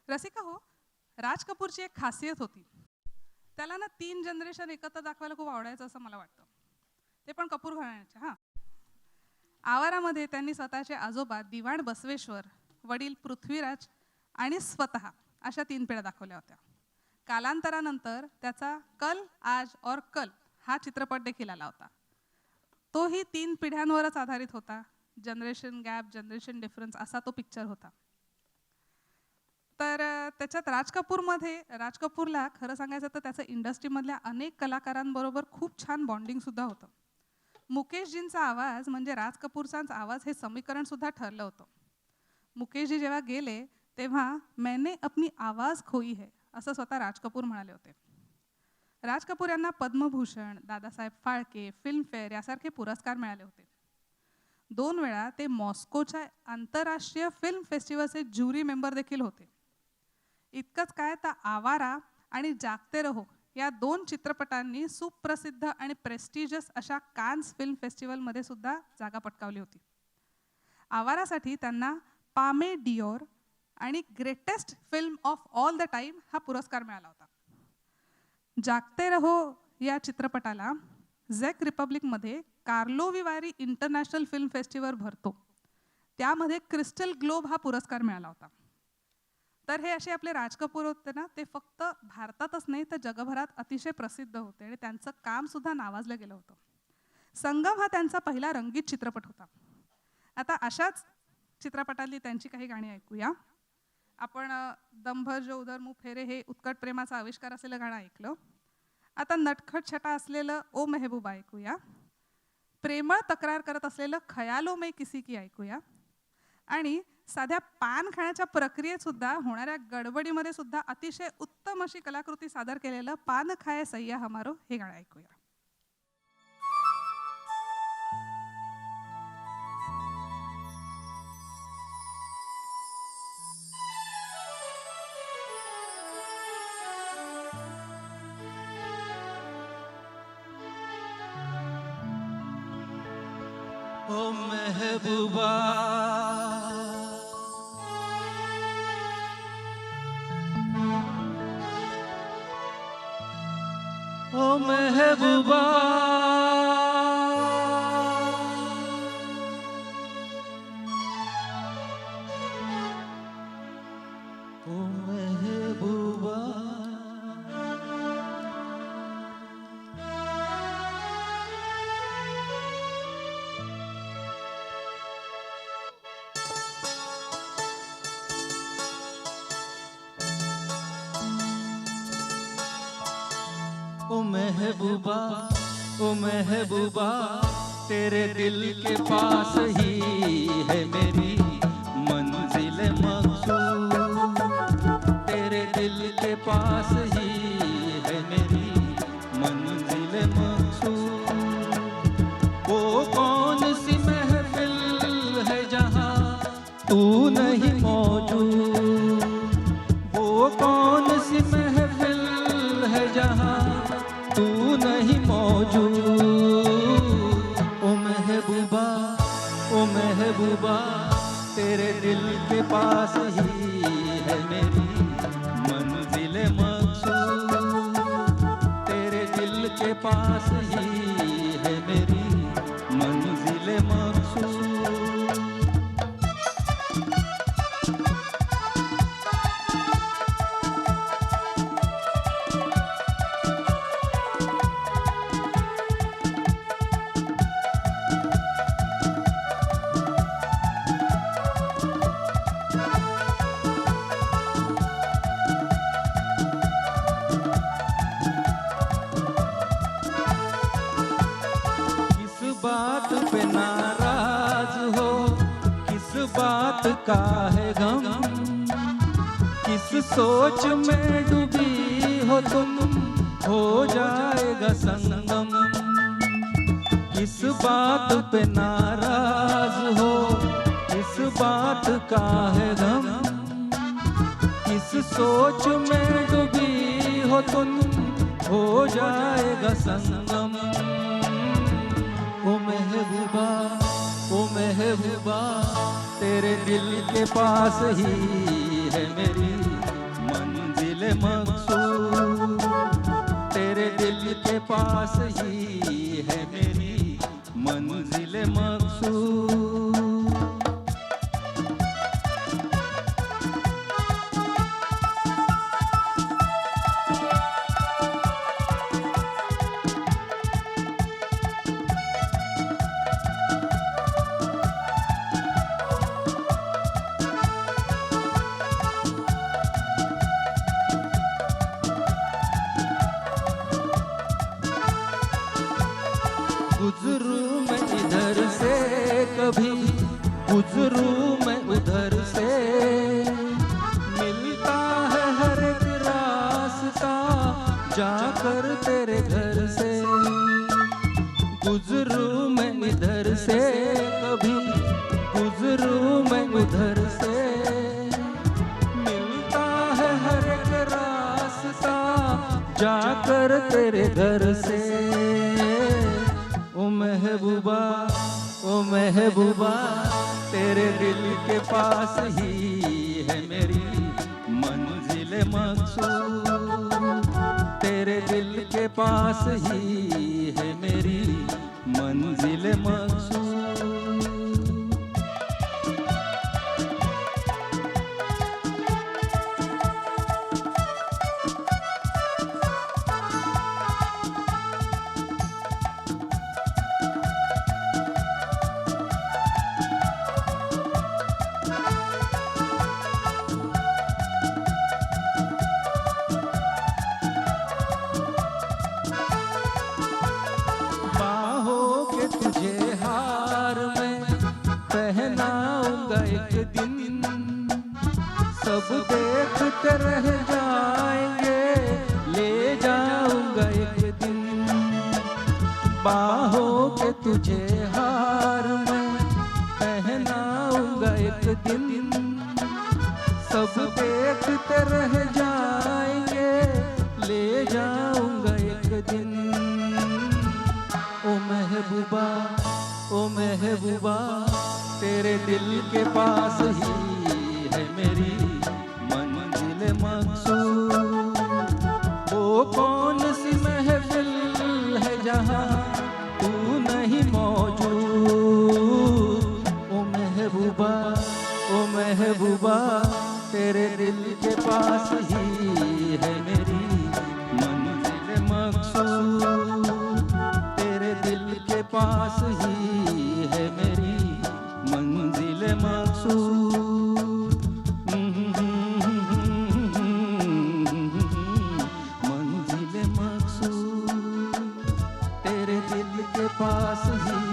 रसिका हो, राज कपूरची एक खासियत होती. त्याला ना 3 जनरेशन एकत्र दाखवायला खूप आवडायचं असं मला वाटतं. ते पण कपूर घराण्याचे. हां, आवारामध्ये त्यांनी स्वतःचे आजोबा दिवाण बसवेश्वर, वडील पृथ्वीराज आणि स्वतः अशा 3 पिढ्या दाखवल्या होत्या. कालांतरानंतर त्याचा कल आज और कल हा चित्रपट देखील आला होता. तोही 3 पिढ्यांवरच आधारित होता. जनरेशन गॅप, जनरेशन डिफरन्स असा तो पिक्चर होता. तर त्याच्यात राज कपूरला खरं सांगायचं तर त्याचं इंडस्ट्रीमधल्या अनेक कलाकारांबरोबर खूप छान बॉन्डिंग सुद्धा होतं. मुकेशजींचा आवाज म्हणजे राज कपूरचाच आवाज हे समीकरण सुद्धा ठरलं होतं. मुकेशजी जेव्हा गेले तेव्हा मैंने अपनी आवाज खोई है असं स्वतः राज कपूर म्हणाले होते. राज कपूर यांना पद्मभूषण, दादासाहेब फाळके, फिल्मफेअर यासारखे पुरस्कार मिळाले होते. 2 वेळा ते मॉस्कोच्या आंतरराष्ट्रीय फिल्म फेस्टिवलचे ज्युरी मेंबर देखील होते. इतकंच काय तर आवारा आणि जागते रहो या 2 चित्रपटांनी सुप्रसिद्ध आणि प्रेस्टिजियस अशा कान्स फिल्म फेस्टिवलमध्ये सुद्धा जागा पटकावली होती. आवारासाठी त्यांना पामे डिओर आणि greatest film of all the time हा पुरस्कार मिळाला होता. जागते रहो या चित्रपटाला झेक रिपब्लिकमध्ये कार्लोविवारी इंटरनॅशनल फिल्म फेस्टिवल भरतो. त्यामध्ये क्रिस्टल ग्लोब हा पुरस्कार मिळाला होता. तर हे असे आपले राज कपूर होते ना, ते फक्त भारतातच नाही तर जगभरात अतिशय प्रसिद्ध होते आणि त्यांचं काम सुद्धा नावाजलं गेलं होतं. संगम हा त्यांचा पहिला रंगीत चित्रपट होता. आता अशाच चित्रपटातली त्यांची काही गाणी ऐकूया. आपण दंभ जो उधर मुँह फेरे हे उत्कट प्रेमाचा आविष्कार असलेलं गाणं ऐकलं. आता नटखट छटा असलेलं ओ मेहबूबा ऐकूया. प्रेमळ तक्रार करत असलेलं खयालो में किसी की ऐकूया. आणि साध्या पान खाण्याच्या प्रक्रियेत सुद्धा होणाऱ्या गडबडीमध्ये सुद्धा अतिशय उत्तम अशी कलाकृती सादर केलेलं पान खाए सैया हमारो हे गाणं ऐकूया. ओ महबूबा ओ महबूबा ओ महबूबा ओ महबूबा तेरे दिल के पास ही है मेरी मंजिल मकसूद. तेरे दिल के पास ही है मेरी मंजिल मकसूद. वो कौन सी महफिल है जहाँ तू नहीं मौजूद. वो कौन सी महफिल है जहाँ तू नहीं मौजूद. ओ महबूबा तेरे दिल के पास ही है मेरी मंजिल मकसूद. तेरे दिल के पास ही है मेरी मंजिल मकसूद. बात पे नाराज हो, किस बात का है गम. किस सोच में डूबी हो तुम, हो जाएगा संगम. किस बात पे नाराज हो, किस बात का है गम. किस सोच में डूबी हो तुम, हो जाएगा संगम. ओ महबूबा तेरे दिल के पास ही है मेरी मकसूद तेरे दिल के पास ही है मेरी मंजिल मकसूद। गुजरूं मैं इधर से कभी गुजरूं मैं उधर से, मिलता है हर एक रास्ता जाकर तेरे घर से। गुजरूं मैं इधर से कभी गुजरूं मैं उधर से, मिलता है हर एक रास्ता जाकर तेरे घर से। ओ महबूबा तेरे दिल के पास ही है मेरी मंजिल मकसूद। तेरे दिल के पास ही है मेरी मंजिल मकसूद। तुझे हार में पहनाऊंगा एक दिन, सब देखते रह जाएंगे ले जाऊंगा एक दिन। बाहों के तुझे हार में पहनाऊंगा एक दिन, सब देखते रह जाएंगे ले जाऊंगा एक दिन। ओ महबूबा तेरे दिल के पास ही है मेरी मंजिल मकसूद। वो कौन सी महफिल है जहाँ तू नहीं मौजूद। ओ महबूबा तेरे दिल के पास ही है मेरी मंजिल मकसूद। पास ही है मेरी मंजिल मकसूद। मंजिल मकसूद तेरे दिल के पास ही